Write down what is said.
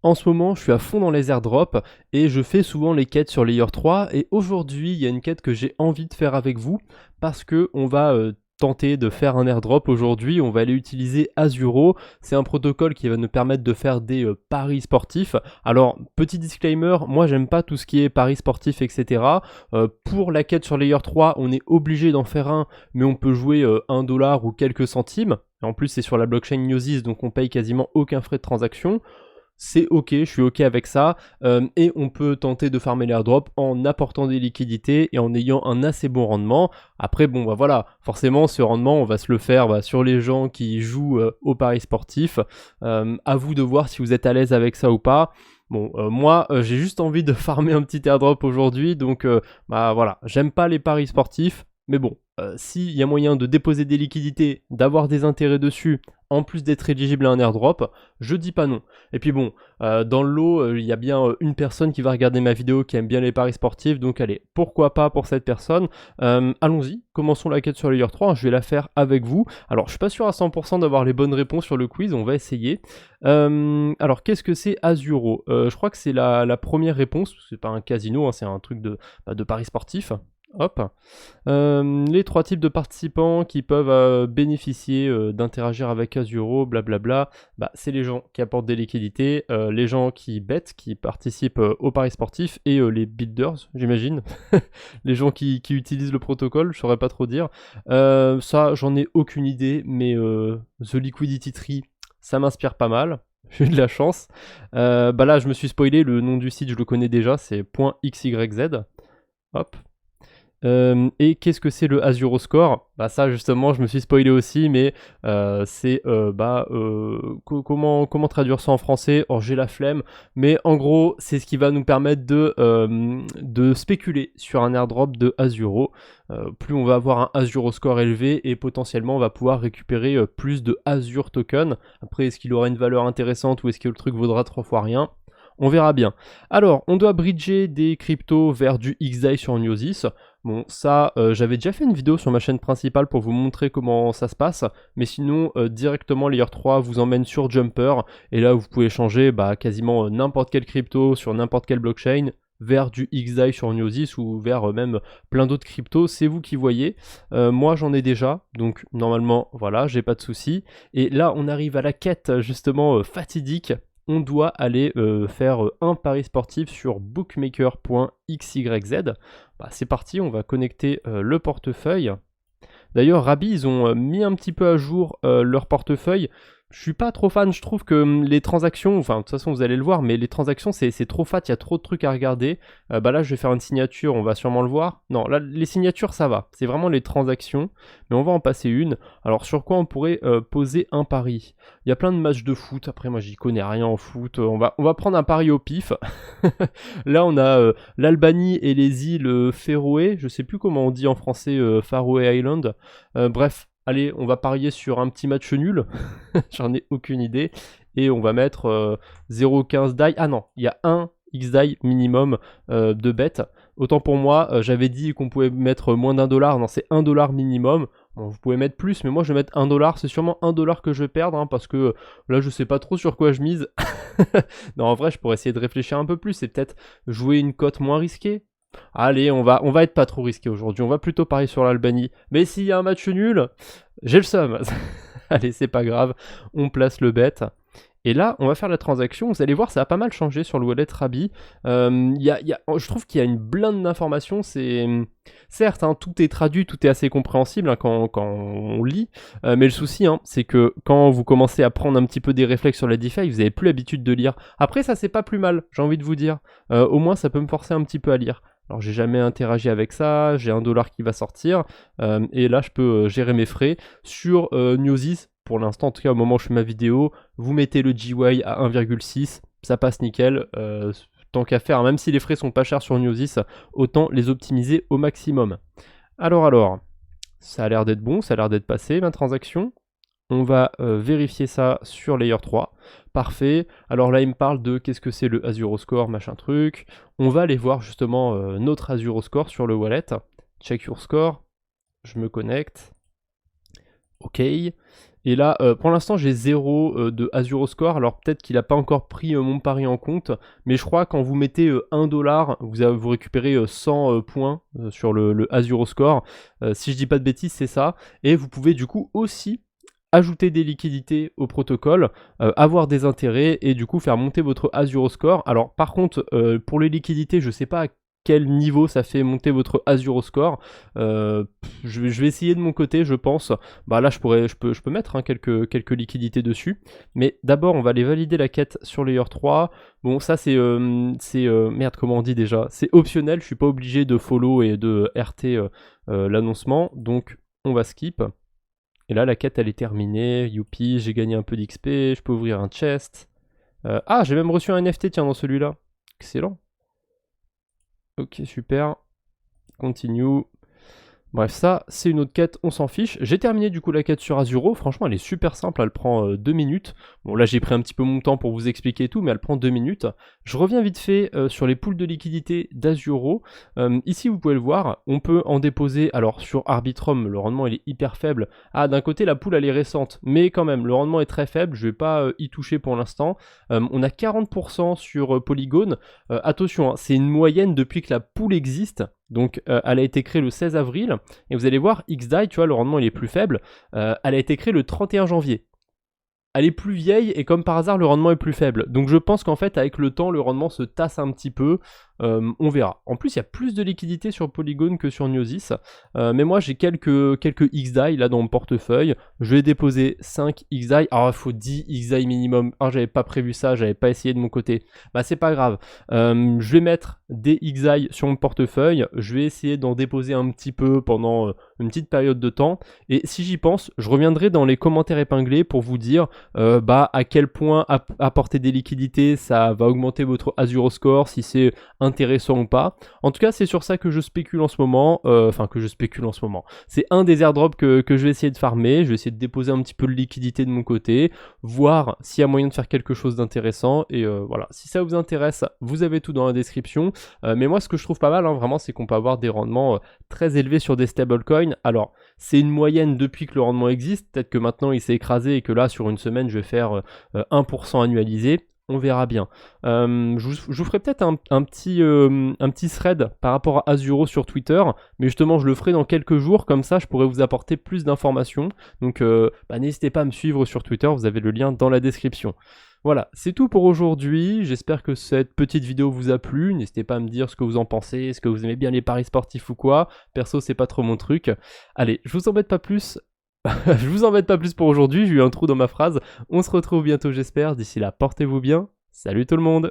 En ce moment, je suis à fond dans les airdrops et je fais souvent les quêtes sur Layer 3 et aujourd'hui, il y a une quête que j'ai envie de faire avec vous parce que on va tenter de faire un airdrop aujourd'hui, on va aller utiliser Azuro, c'est un protocole qui va nous permettre de faire des paris sportifs. Alors, petit disclaimer, moi j'aime pas tout ce qui est paris sportifs, etc. Pour la quête sur Layer 3, on est obligé d'en faire un, mais on peut jouer 1$ ou quelques centimes. Et en plus, c'est sur la blockchain Gnosis, donc on paye quasiment aucun frais de transaction. C'est ok, je suis ok avec ça, et on peut tenter de farmer l'airdrop en apportant des liquidités et en ayant un assez bon rendement. Après bon bah voilà, forcément ce rendement on va se le faire sur les gens qui jouent au paris sportif. À vous de voir si vous êtes à l'aise avec ça ou pas. Bon, moi j'ai juste envie de farmer un petit airdrop aujourd'hui, donc bah voilà, j'aime pas les paris sportifs, mais bon, s'il y a moyen de déposer des liquidités, d'avoir des intérêts dessus, en plus d'être éligible à un airdrop, je dis pas non. Et puis bon, dans le lot, il y a bien une personne qui va regarder ma vidéo qui aime bien les paris sportifs, donc allez, pourquoi pas pour cette personne. Allons-y, commençons la quête sur Layer 3, je vais la faire avec vous. Alors, je suis pas sûr à 100% d'avoir les bonnes réponses sur le quiz, on va essayer. Alors, qu'est-ce que c'est Azuro? Je crois que c'est la première réponse, c'est pas un casino, hein, c'est un truc de paris sportif. Hop. Les 3 types de participants qui peuvent bénéficier d'interagir avec Azuro, blablabla, bah, c'est les gens qui apportent des liquidités, les gens qui bettent, qui participent au paris sportif, et les builders, j'imagine. Les gens qui utilisent le protocole, je saurais pas trop dire. Ça, j'en ai aucune idée, mais The Liquidity Tree, ça m'inspire pas mal. J'ai eu de la chance. Bah là, je me suis spoilé, le nom du site, je le connais déjà, c'est .xyz. Hop. Et qu'est-ce que c'est le Azuro Score? Bah ça justement je me suis spoilé aussi, mais c'est comment traduire ça en français? Or j'ai la flemme, mais en gros c'est ce qui va nous permettre de spéculer sur un airdrop de Azuro. Plus on va avoir un Azuro Score élevé et potentiellement on va pouvoir récupérer plus de Azure Token. Après, est-ce qu'il aura une valeur intéressante ou est-ce que le truc vaudra 3 fois rien? On verra bien. Alors, on doit bridger des cryptos vers du XDAI sur Gnosis. Bon, ça, j'avais déjà fait une vidéo sur ma chaîne principale pour vous montrer comment ça se passe, mais sinon, directement, Layer 3 vous emmène sur Jumper, et là, vous pouvez changer quasiment n'importe quelle crypto sur n'importe quelle blockchain vers du XDAI sur Gnosis ou vers même plein d'autres cryptos, c'est vous qui voyez. Moi, j'en ai déjà, donc normalement, voilà, j'ai pas de soucis. Et là, on arrive à la quête, justement, fatidique. On doit aller faire un pari sportif sur bookmaker.xyz. Bah, c'est parti, on va connecter le portefeuille. D'ailleurs, Rabi, ils ont mis un petit peu à jour leur portefeuille. Je suis pas trop fan, je trouve que les transactions, enfin de toute façon vous allez le voir, mais les transactions c'est trop fat, il y a trop de trucs à regarder. Bah là je vais faire une signature, on va sûrement le voir. Non, là les signatures ça va, c'est vraiment les transactions, mais on va en passer une. Alors sur quoi on pourrait poser un pari? Il y a plein de matchs de foot, après moi j'y connais rien en foot, on va prendre un pari au pif. Là on a l'Albanie et les îles Féroé, je sais plus comment on dit en français Faroe Island. Bref. Allez, on va parier sur un petit match nul, j'en ai aucune idée, et on va mettre 0,15 DAI. Ah non, il y a un XDAI minimum de bet. Autant pour moi, j'avais dit qu'on pouvait mettre moins d'1$, non c'est 1$ minimum. Bon, vous pouvez mettre plus, mais moi je vais mettre 1$, c'est sûrement 1$ que je vais perdre, hein, parce que là je sais pas trop sur quoi je mise. Non, en vrai je pourrais essayer de réfléchir un peu plus et peut-être jouer une cote moins risquée. Allez, on va être pas trop risqué aujourd'hui, on va plutôt parier sur l'Albanie. Mais s'il y a un match nul, j'ai le seum. Allez, c'est pas grave, on place le bet. Et là, on va faire la transaction. Vous allez voir, ça a pas mal changé sur le wallet Rabi. Je trouve qu'il y a une blinde d'informations. Certes, hein, tout est traduit, tout est assez compréhensible hein, quand on lit. Mais le souci, hein, c'est que quand vous commencez à prendre un petit peu des réflexes sur la DeFi, vous n'avez plus l'habitude de lire. Après, ça, c'est pas plus mal, j'ai envie de vous dire. Au moins, ça peut me forcer un petit peu à lire. Alors j'ai jamais interagi avec ça, j'ai 1$ qui va sortir, et là je peux gérer mes frais sur Gnosis. Pour l'instant, en tout cas au moment où je fais ma vidéo, vous mettez le GY à 1,6, ça passe nickel, tant qu'à faire, même si les frais sont pas chers sur Gnosis, autant les optimiser au maximum. Alors, ça a l'air d'être bon, ça a l'air d'être passé ma transaction. On va vérifier ça sur Layer 3. Parfait. Alors là, il me parle de qu'est-ce que c'est le Azuro Score, machin truc. On va aller voir justement notre Azuro Score sur le wallet. Check your score. Je me connecte. OK. Et là, pour l'instant, j'ai 0 de Azuro Score. Alors peut-être qu'il n'a pas encore pris mon pari en compte, mais je crois quand vous mettez 1$, vous récupérez 100 points sur le Azuro Score. Si je dis pas de bêtises, c'est ça. Et vous pouvez du coup aussi ajouter des liquidités au protocole, avoir des intérêts et du coup faire monter votre Azuro Score. Alors par contre, pour les liquidités, je sais pas à quel niveau ça fait monter votre Azuro Score. Je vais essayer de mon côté, je pense. Bah là, je peux mettre hein, quelques liquidités dessus. Mais d'abord, on va aller valider la quête sur Layer 3. Bon, ça c'est merde, comment on dit déjà? C'est optionnel, je suis pas obligé de follow et de RT l'annoncement. Donc, on va skip. Et là, la quête, elle est terminée. Youpi, j'ai gagné un peu d'XP. Je peux ouvrir un chest. Ah, j'ai même reçu un NFT, tiens, dans celui-là. Excellent. Ok, super. Continue. Bref, ça, c'est une autre quête, on s'en fiche. J'ai terminé du coup la quête sur Azuro. Franchement, elle est super simple, elle prend 2 minutes. Bon, là, j'ai pris un petit peu mon temps pour vous expliquer tout, mais elle prend 2 minutes. Je reviens vite fait sur les pools de liquidité d'Azuro. Ici, vous pouvez le voir, on peut en déposer. Alors, sur Arbitrum, le rendement, il est hyper faible. Ah, d'un côté, la pool, elle est récente, mais quand même, le rendement est très faible. Je vais pas y toucher pour l'instant. On a 40% sur Polygon. Attention, hein, c'est une moyenne depuis que la pool existe. Donc elle a été créée le 16 avril, et vous allez voir, XDAI, tu vois, le rendement il est plus faible, elle a été créée le 31 janvier. Elle est plus vieille, et comme par hasard, le rendement est plus faible. Donc je pense qu'en fait, avec le temps, le rendement se tasse un petit peu, on verra. En plus, il y a plus de liquidité sur Polygon que sur Gnosis, mais moi j'ai quelques XDAI là dans mon portefeuille. Je vais déposer 5 XDAI. Alors il faut 10 XDAI minimum. Ah, j'avais pas prévu ça, j'avais pas essayé de mon côté. Bah c'est pas grave. Je vais mettre des XDAI sur mon portefeuille. Je vais essayer d'en déposer un petit peu pendant une petite période de temps. Et si j'y pense, je reviendrai dans les commentaires épinglés pour vous dire bah à quel point apporter des liquidités ça va augmenter votre Azuro Score, si c'est intéressant ou pas. En tout cas, c'est sur ça que je spécule en ce moment. C'est un des airdrops que je vais essayer de farmer. Je vais essayer de déposer un petit peu de liquidité de mon côté, voir s'il y a moyen de faire quelque chose d'intéressant. Et voilà, si ça vous intéresse, vous avez tout dans la description. Mais moi, ce que je trouve pas mal, hein, vraiment, c'est qu'on peut avoir des rendements très élevés sur des stablecoins. Alors, c'est une moyenne depuis que le rendement existe. Peut-être que maintenant, il s'est écrasé et que là, sur une semaine, je vais faire 1% annualisé. On verra bien. Je vous ferai peut-être un petit thread par rapport à Azuro sur Twitter, mais justement je le ferai dans quelques jours, comme ça je pourrai vous apporter plus d'informations. Donc n'hésitez pas à me suivre sur Twitter, vous avez le lien dans la description. Voilà, c'est tout pour aujourd'hui. J'espère que cette petite vidéo vous a plu. N'hésitez pas à me dire ce que vous en pensez, est-ce que vous aimez bien les paris sportifs ou quoi. Perso, c'est pas trop mon truc. Allez, je vous embête pas plus. Je vous embête pas plus pour aujourd'hui, j'ai eu un trou dans ma phrase. On se retrouve bientôt j'espère, d'ici là portez-vous bien, salut tout le monde.